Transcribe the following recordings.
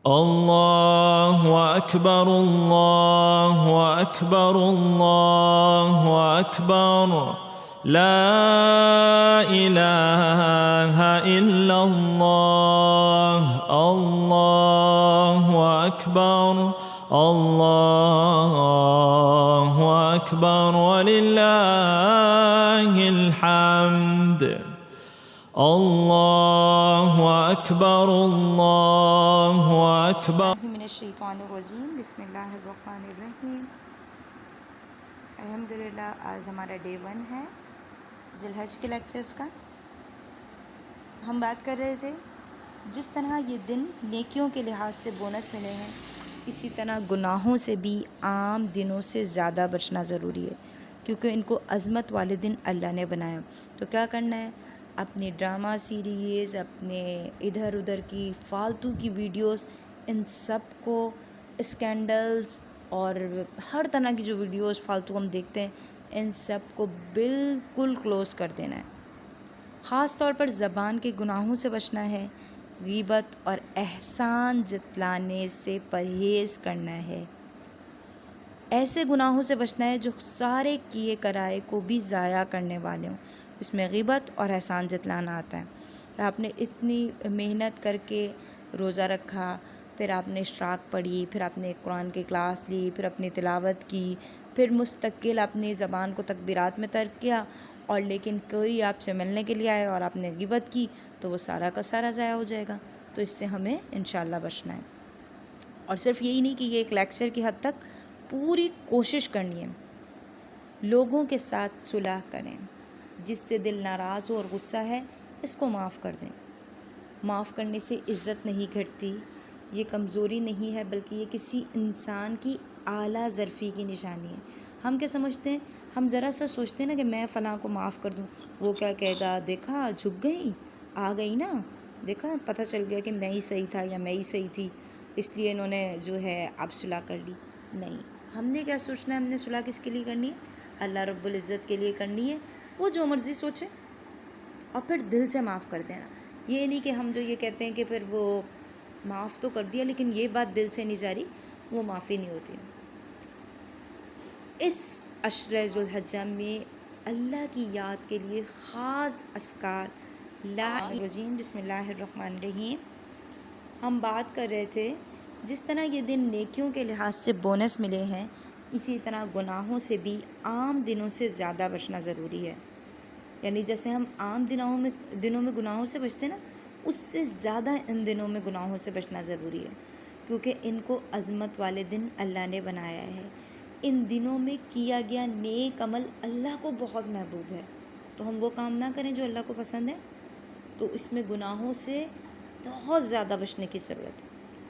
अल्लाहु अकबर अल्लाहु अकबर अल्लाहु अकबर ला इलाहा इल्लल्लाह अल्लाहु अकबर अल्लाहु अकबर वलिल्लाहिल हम्द। अल्लाहु अकबर अल्लाहु अकबर। मिनश्शैतानिर्रजीम बिस्मिल्लाहिर्रहमानिर्रहीम। अल्हम्दुलिल्लाह, आज हमारा डे 1 है ज़िलहज के लेक्चर्स का। हम बात कर रहे थे जिस तरह ये दिन नेकियों के लिहाज से बोनस मिले हैं, इसी तरह गुनाहों से भी आम दिनों से ज़्यादा बचना ज़रूरी है, क्योंकि इनको अज़मत वाले दिन अल्लाह ने बनाया। तो क्या करना है, अपनी ड्रामा सीरीज़, अपने इधर उधर की फ़ालतू की वीडियोस, इन सब को, स्कैंडल्स और हर तरह की जो वीडियोस फ़ालतू हम देखते हैं, इन सब को बिल्कुल क्लोज़ कर देना है। ख़ास तौर पर ज़बान के गुनाहों से बचना है, ग़ीबत और एहसान जतलाने से परहेज़ करना है। ऐसे गुनाहों से बचना है जो सारे किए कराए को भी ज़ाया करने वाले हों। इसमें ग़ीबत और एहसान जतलाना आता है। तो आपने इतनी मेहनत करके रोज़ा रखा, फिर आपने इशराक पढ़ी, फिर आपने कुरान की क्लास ली, फिर अपनी तिलावत की, फिर मुस्तकिल अपनी ज़बान को तकबीरात में तर्क किया, और लेकिन कोई आपसे मिलने के लिए आए और आपने ग़ीबत की, तो वो सारा का सारा ज़ाया हो जाएगा। तो इससे हमें इंशाअल्लाह बचना है। और सिर्फ यही नहीं कि ये एक लेक्चर की हद तक पूरी कोशिश करनी है, लोगों के साथ सुलह करें, जिससे दिल नाराज़ हो और गुस्सा है इसको माफ़ कर दें। माफ़ करने से इज़्ज़त नहीं घटती, ये कमज़ोरी नहीं है, बल्कि ये किसी इंसान की आला ज़रफ़ी की निशानी है। हम क्या समझते हैं, हम ज़रा सा सोचते हैं ना कि मैं फ़लाँ को माफ़ कर दूँ, वो क्या कहेगा, देखा झुक गई, आ गई ना, देखा पता चल गया कि मैं ही सही था या मैं ही सही थी, इसलिए इन्होंने जो है अब सुलह कर ली। नहीं, हमने क्या सोचना है, हमने सुलह किसके लिए करनी है, अल्लाह रब्बुल इज़्ज़त के लिए करनी है। वो जो मर्ज़ी सोचे और फिर दिल से माफ़ कर देना। ये नहीं कि हम जो ये कहते हैं कि फिर वो माफ़ तो कर दिया लेकिन ये बात दिल से नहीं जा रही, वो माफ़ी नहीं होती। इस अशर ज़ुल्हज्जा में अल्लाह की याद के लिए ख़ास अस्कार रजीम बिस्मिल्लाहिर्रहमानिर्रहीम। हम बात कर रहे थे जिस तरह ये दिन नेकियों के लिहाज से बोनस मिले हैं, इसी तरह गुनाहों से भी आम दिनों से ज़्यादा बचना ज़रूरी है। यानी जैसे हम आम दिनों में गुनाहों से बचते हैं ना, उससे ज़्यादा इन दिनों में गुनाहों से बचना ज़रूरी है, क्योंकि इनको अज़मत वाले दिन अल्लाह ने बनाया है। इन दिनों में किया गया नेक अमल अल्लाह को बहुत महबूब है, तो हम वो काम ना करें जो अल्लाह को पसंद है। तो इसमें गुनाहों से बहुत ज़्यादा बचने की ज़रूरत है।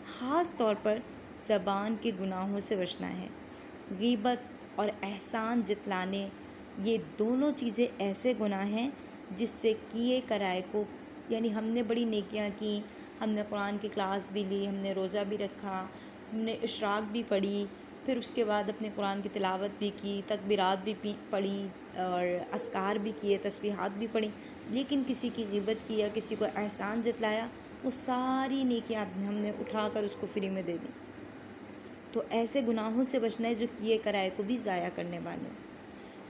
ख़ास तौर पर ज़बान के गुनाहों से बचना है। ग़ीबत और एहसान जतलाने, ये दोनों चीज़ें ऐसे गुनाह हैं जिससे किए कराए को, यानी हमने बड़ी नेकियां की, हमने कुरान की क्लास भी ली, हमने रोज़ा भी रखा, हमने इशराक भी पढ़ी, फिर उसके बाद अपने कुरान की तिलावत भी की, तकबीरात भी पढ़ी और अस्कार भी किए, तस्बीहात भी पढ़ी, लेकिन किसी की ग़ीबत की या किसी को एहसान जतलाया, वो सारी नेकियां हमने उठाकर उसको फ्री में दे दी। तो ऐसे गुनाहों से बचना है जो किए कराए को भी ज़ाया करने वाले।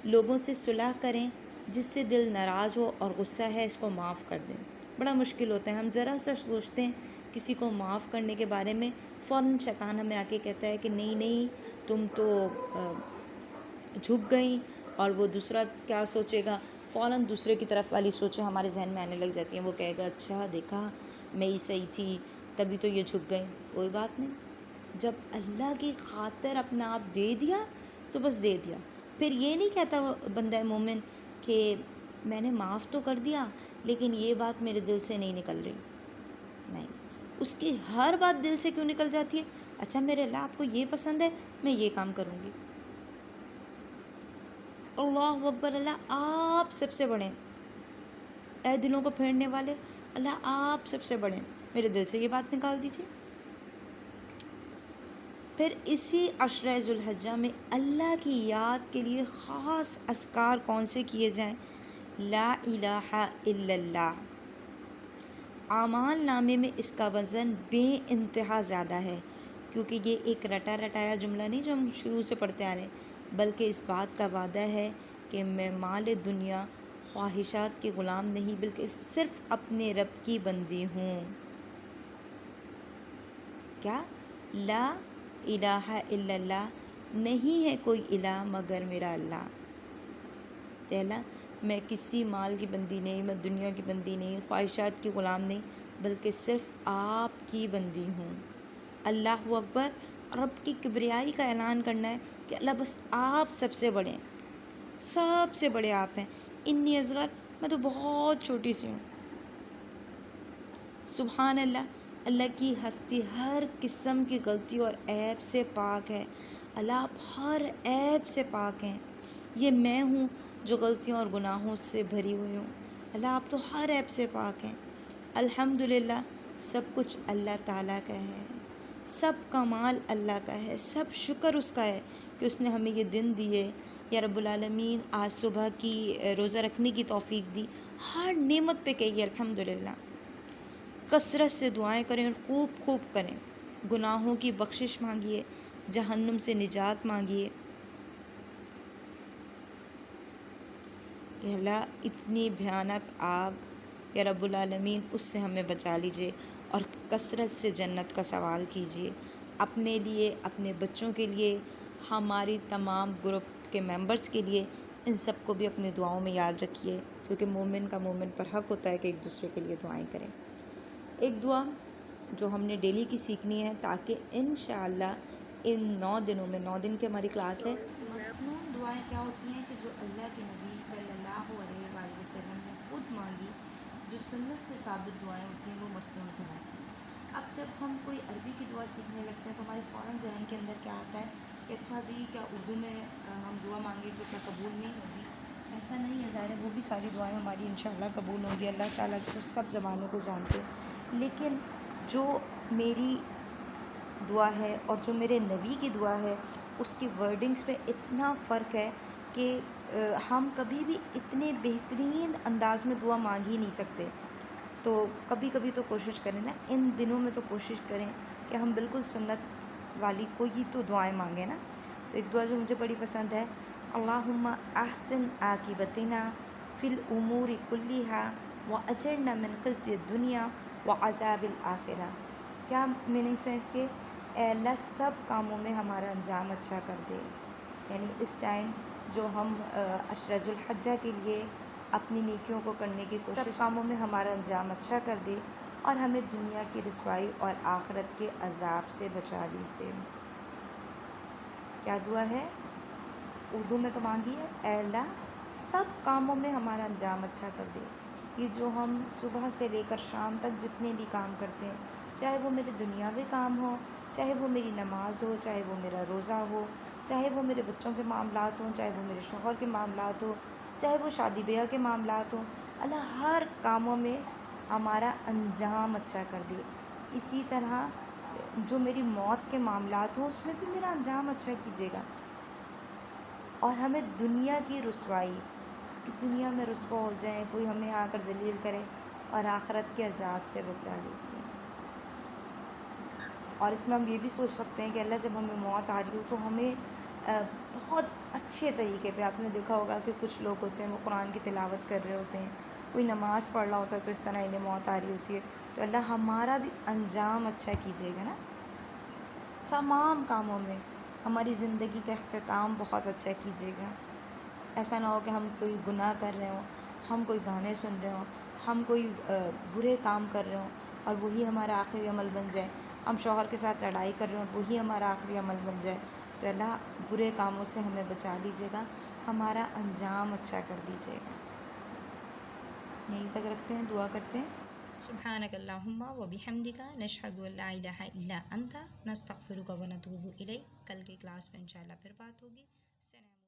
लोगों से सुलह करें, जिससे दिल नाराज़ हो और गुस्सा है इसको माफ़ कर दें। बड़ा मुश्किल होता है, हम ज़रा सा सोचते हैं किसी को माफ़ करने के बारे में, फ़ौरन शैतान हमें आके कहता है कि नहीं नहीं, तुम तो झुक गई, और वो दूसरा क्या सोचेगा, फ़ौरन दूसरे की तरफ वाली सोचें हमारे जहन में आने लग जाती हैं। वो कहेगा अच्छा देखा मैं ही सही थी, तभी तो ये झुक गई। कोई बात नहीं, जब अल्लाह की खातिर अपना आप दे दिया तो बस दे दिया। फिर ये नहीं कहता बंदा मोमिन कि मैंने माफ़ तो कर दिया लेकिन ये बात मेरे दिल से नहीं निकल रही। नहीं, उसकी हर बात दिल से क्यों निकल जाती है, अच्छा मेरे अल्लाह आपको ये पसंद है, मैं ये काम करूँगी। अल्लाह अकबर, अल्लाह आप सबसे बड़े, ऐ दिलों को फेरने वाले, अल्लाह आप सबसे बड़े, मेरे दिल से ये बात निकाल दीजिए। फिर इसी अशर ज़ुल्हज्जा में अल्लाह की याद के लिए ख़ास अस्कार कौन से किए जाएं, ला इलाहा इल्लल्लाह, आमाल नामे में इसका वज़न बेइंतहा ज़्यादा है, क्योंकि ये एक रटा रटाया जुमला नहीं जो हम शुरू से पढ़ते आ रहे हैं, बल्कि इस बात का वादा है कि मैं माल दुनिया ख्वाहिशात के ग़ुलाम नहीं बल्कि सिर्फ़ अपने रब की बंदी हूँ। क्या? ला इलाहा इल्लल्लाह, नहीं है कोई इलाह मगर मेरा अल्लाह। पहला, मैं किसी माल की बंदी नहीं, मैं दुनिया की बंदी नहीं, ख्वाहिशात की ग़ुलाम नहीं, बल्कि सिर्फ़ आपकी बंदी हूँ। अल्लाहु अकबर। रब की किब्रियाई का ऐलान करना है कि अल्लाह बस आप सबसे बड़े हैं, सबसे बड़े आप हैं। इन्नी असगर, मैं तो बहुत छोटी सी हूँ। सुभान अल्लाह, अल्लाह की हस्ती हर किस्म की गलती और ऐब से पाक है। अल्लाह आप हर ऐब से पाक हैं। ये मैं हूँ जो गलतियों और गुनाहों से भरी हुई हूँ। अल्लाह आप तो हर ऐब से पाक हैं। अल्हम्दुलिल्लाह, सब कुछ अल्लाह ताला का है, सब कमाल अल्लाह का है, सब शुक्र उसका है कि उसने हमें ये दिन दिए। या रब्बुल आलमीन आज सुबह की रोज़ा रखने की तौफीक दी। हर नेमत पे कहिए अल्हम्दुलिल्लाह। कसरत से दुआएं करें और खूब खूब करें। गुनाहों की बख्शिश मांगिए, जहन्नुम से निजात मांगिए कि अल्लाह इतनी भयानक आग, या रब्बुल आलमीन उससे हमें बचा लीजिए, और कसरत से जन्नत का सवाल कीजिए अपने लिए, अपने बच्चों के लिए, हमारी तमाम ग्रुप के मेंबर्स के लिए। इन सब को भी अपनी दुआओं में याद रखिए, क्योंकि मोमिन का मोमिन पर हक़ होता है कि एक दूसरे के लिए दुआएं करें। एक दुआ जो हमने डेली की सीखनी है, ताकि इंशाअल्लाह इन 9 दिनों में, 9 दिन की हमारी क्लास है। मसनून दुआएं क्या होती हैं कि जो अल्लाह के नबी सल्लल्लाहु अलैहि वसल्लम ने खुद मांगी, जो सुन्नत से साबित दुआएं होती हैं, वो मसनून कहलाती हैं। अब जब हम कोई अरबी की दुआ सीखने लगते हैं तो हमारे फ़ौरन जहन के अंदर क्या आता है कि अच्छा जी, क्या उर्दू में हम दुआ मांगे तो क्या कबूल नहीं होगी? ऐसा नहीं है, ज़ाहिर है वो भी सारी दुआएं हमारी इंशाअल्लाह कबूल होंगी। अल्लाह ताला तो सब ज़बानों को जानते हैं, लेकिन जो मेरी दुआ है और जो मेरे नबी की दुआ है, उसकी वर्डिंग्स में इतना फ़र्क है कि हम कभी भी इतने बेहतरीन अंदाज़ में दुआ मांग ही नहीं सकते। तो कभी कभी तो कोशिश करें ना, इन दिनों में तो कोशिश करें कि हम बिल्कुल सुन्नत वाली कोई तो दुआएं मांगें ना। तो एक दुआ जो मुझे बड़ी पसंद है, अल्लाहुम्मा अहसिन आकिबतिना फ़िल उमूरि कुल्लिहा व अजिरना मिन ख़िज़्यि दुनिया व अज़ाबिल आखिरा। क्या मीनिंग्स हैं इसके? ए अल्लाह सब कामों में हमारा अंजाम अच्छा कर दे। यानी इस टाइम जो हम अशरजुल हज्जा के लिए अपनी नेकियों को करने की कोशिश, सब कामों में हमारा अंजाम अच्छा कर दे और हमें दुनिया की रिसवाई और आखिरत के अजाब से बचा लीजिए। क्या दुआ है? उर्दू में तो मांगी है, ऐ अल्लाह सब कामों में हमारा अंजाम अच्छा कर दे। ये जो हम सुबह से लेकर शाम तक जितने भी काम करते हैं, चाहे वो मेरे दुनियावी काम हो, चाहे वो मेरी नमाज हो, चाहे वो मेरा रोज़ा हो, चाहे वो मेरे बच्चों के मामलात हों, चाहे वो मेरे शौहर के मामलात हो, चाहे वो शादी ब्याह के मामलात हों, अल्लाह हर कामों में हमारा अंजाम अच्छा कर दे। इसी तरह जो मेरी मौत के मामलात हों, उसमें भी मेरा अंजाम अच्छा कीजिएगा, और हमें दुनिया की रुसवाई, कि दुनिया में रुसवा हो जाए, कोई हमें आकर जलील करे, और आखिरत के अजाब से बचा लीजिए। और इसमें हम ये भी सोच सकते हैं कि अल्लाह जब हमें मौत आ रही हो तो हमें बहुत अच्छे तरीके पे, आपने देखा होगा कि कुछ लोग होते हैं वो कुरान की तिलावत कर रहे होते हैं, कोई नमाज़ पढ़ रहा होता है, तो इस तरह इन्हें मौत आ रही होती है। तो अल्लाह हमारा भी अंजाम अच्छा कीजिएगा ना, तमाम कामों में हमारी ज़िंदगी का अख्तिताम बहुत अच्छा कीजिएगा। ऐसा ना हो कि हम कोई गुनाह कर रहे हों, हम कोई गाने सुन रहे हों, हम कोई बुरे काम कर रहे हों और वही हमारा आखिरी अमल बन जाए, हम शौहर के साथ लड़ाई कर रहे हों, वही हमारा आखिरी अमल बन जाए। तो अल्लाह बुरे कामों से हमें बचा लीजिएगा, हमारा अंजाम अच्छा कर दीजिएगा। यहीं तक रखते हैं, दुआ करते हैं। सुब्हानक अल्लाहुम्मा व बिहम्दिका नशहदु अल्ला इलाहा इल्ला अंता नस्तगफिरुका व नतूबु इलैक। कल की क्लास में इंशाअल्लाह फिर बात होगी। सलाम।